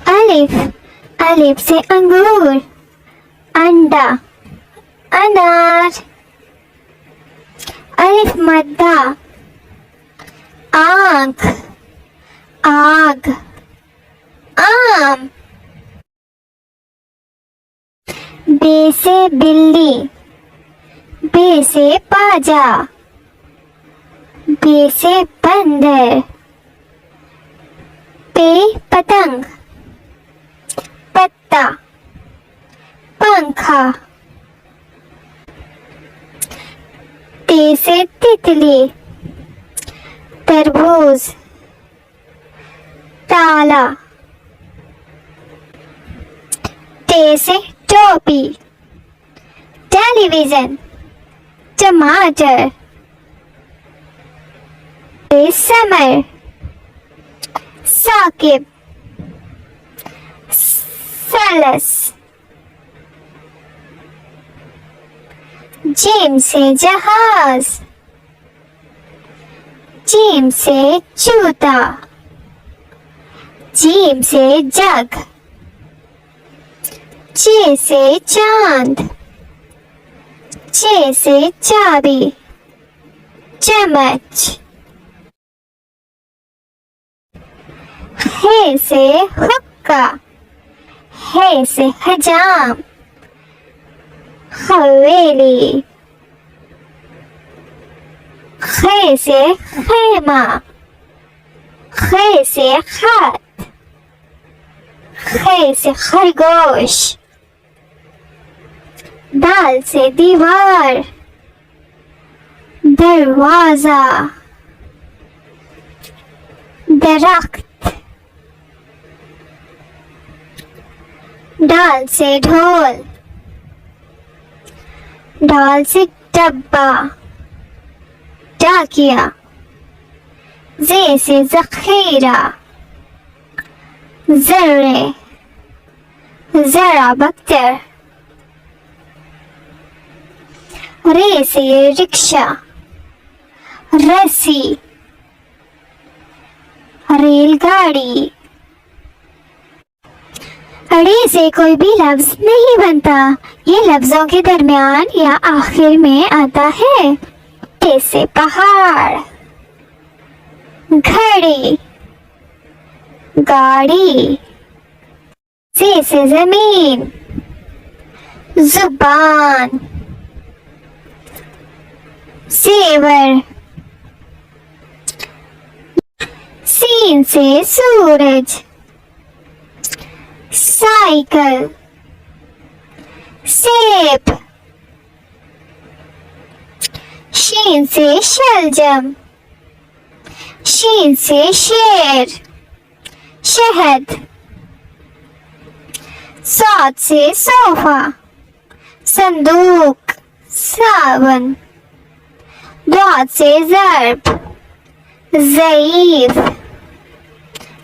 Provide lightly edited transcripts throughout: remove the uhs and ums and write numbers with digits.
अलिफ, अलिफ से अंगूर, अंडा, अनार। अलिफ मद्दा, आंख, आग, आम। बे से बिल्ली, बे से बाजा, बे से बंदर। पे पतंग, पत्ता, पंखा। ते से तितली, तरबूज, ताला। टे से टोपी, टेलीविजन, टमाटर। टे समर, साकिब, सलस। जीम से जहाज, जीम से जूता, जीम से जग। जे से चांद, जे से चाबी, चम्मच। हे से हुक्का, हे से हजाम, हवेली। खे से खेमा, खे से खत, खे से खरगोश। दाल से दीवार, दरवाजा, दरख्त। डाल से ढोल, डाल से डब्बा, डाकिया। जे से जखीरा, जर्रे, जरा बख्तर। रे से रिक्शा, रस्सी, रेलगाड़ी। अड़े से कोई भी लफ्ज नहीं बनता, ये लफ्जों के दरमियान या आखिर में आता है। टे से पहाड़, घड़ी, गाड़ी। से जमीन, जुबान, सेवर। सीन से सूरज, साइकिल, सेब। शीन से शलजम, शीन से शेर, शहद। सात से सोफा, संदूक, सावन। दाद से ज़र्ब, ज़ईफ़,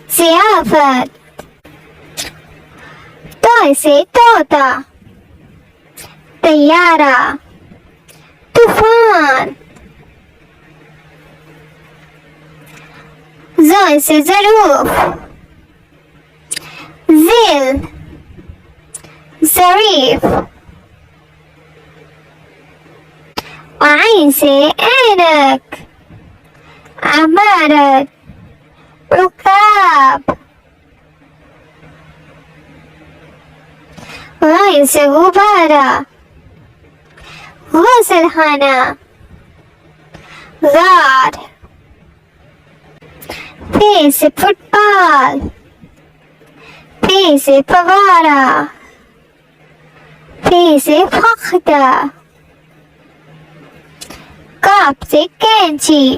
ज़ियाफ़त। तोय से तोता, तैयारा, तूफान। ज़ोय से ज़रूफ, ज़िल, ज़रीफ। आइन से ऐनक, अमारत, रुकाब। गाइन से गुब्बारा, गुसलखाना, गार। फे से फुटबॉल, फे से फवारा, फे से फख्ता। काप से कैंची,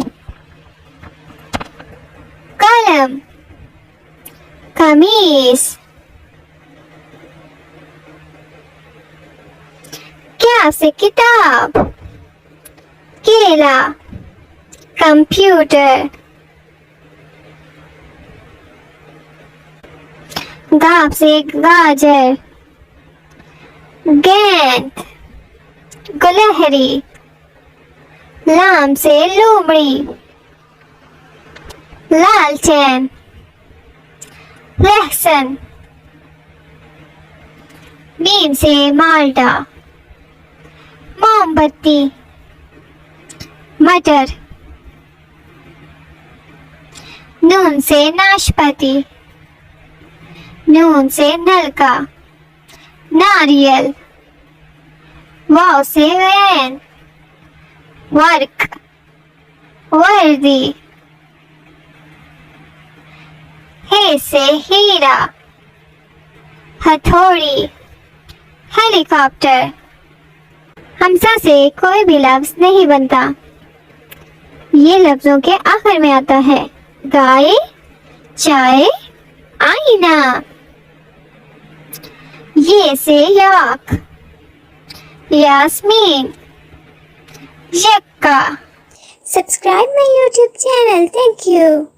कलम, कमीज। क्या से किताब, केला, कंप्यूटर। गाप से गाजर, गेंद, गुलहरी। लाम से लोमड़ी, लालटेन, लहसुन। मीम से माल्टा, मोमबत्ती। मटर। नून से नाशपाती, नून से नलका। नारियल। वाव से वैन, वर्क, वर्दी। हे से हीरा, हथौड़ी, हेलीकॉप्टर। हमजा से कोई भी लफ्ज नहीं बनता, ये लफ्जों के आखिर में आता है। गाय, चाय, आईना। ये से याक, Yasmin, यक्का। Subscribe my YouTube channel. Thank you.